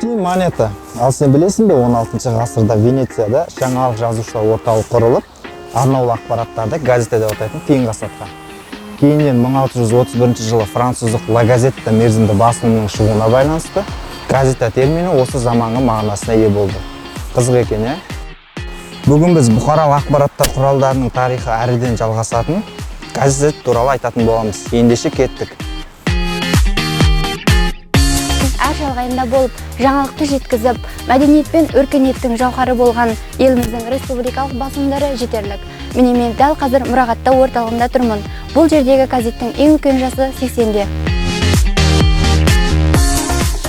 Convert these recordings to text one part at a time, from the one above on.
Золотые монета. Ал сен білесің бе, 16 ғасырда Венецияда жаңалық жазушылар орталық құрылып, арнаулы ақпараттарды газета деп атайтын тиынға сатқан. Кейіннен 1631 жылы француздық La Gazette мерзімді басылымның шығуына байланысты газета термині осы заманғы мағынасына ие болды. Қызық екен, е? Бүгін біз бұқаралық ақпараттар құралдарының тарихы әріден жалғасатын газет туралы айтатын боламыз. Ендеше кеттік. Әр шалғайында болып, жаңалықты жеткізіп, мәдениет пен өркениеттің жауһары болған еліміздің республикалық басылымдары жетерлік. Міне мен дәл қазір мұрағатта орталығында тұрмын. Бұл жердегі газеттің ең үлкен жасы 80-де.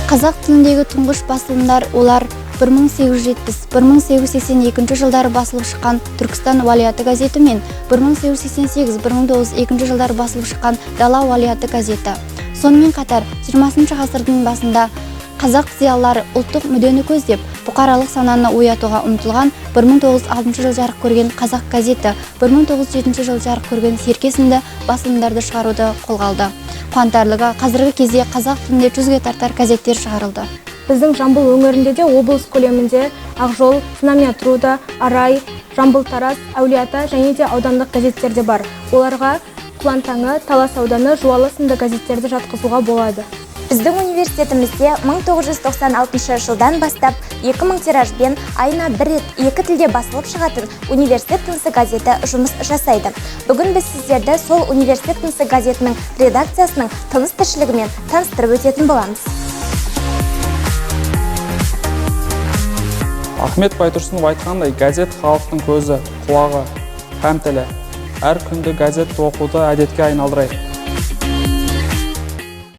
Қазақ тіліндегі тұңғыш басылымдар олар 1870-1882 жылдары басылып шыққан Түркістан уалаяты газеті мен 1888-1902 жылдары басылып шыққан Дала уалаяты газеті. Сонымен қатар 20 ғасырдың басында қазақ зиялылары ұлттық мүддені көздеп, бұқаралық сананы оятуға ұмтылған 1906 жыл жарық көрген Қазақ газеті, 1907 жыл жарық көрген Серке сынды басылымдарды шығаруды қолға алды. Қуантарлығы, қазіргі кезде қазақ тілінде 100-ге тартар газеттер шығарылды. Біздің Жамбыл өңірінде де облыс көлемінде Ақжол, Знамя Труда, Арай, Жамбыл Тарас, Әулиеата және де аудандық газеттер де бар. Оларға Құлан таңы, Талас ауданы, Жуалы сынды газеттерді жатқызуға болады. Біздің университетімізде 1996 жылдан бастап 2000 тиражбен айына бір рет екі тілде басылып шығатын университет тынысы газеті жұмыс жасайды. Бүгін біз сіздерді сол университет тынысы газетінің редакциясының тыныс тіршілігімен таныстырып өтетін боламыз. Ахмет Байтұрсынов айтқандай, газет халықтың көзі, құлағы, һәм тілі. Әр күнді газет оқуды әдетке айналдырайық.